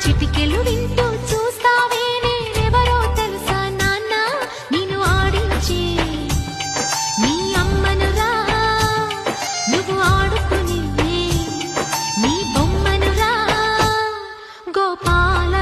చిటికెలు వింటూ చూస్తావే నేనెవరో తెలుసా నాన్న నిన్ను ఆడించే నీ అమ్మనురా నువ్వు ఆడుకుని నీ బొమ్మనురా గోపాల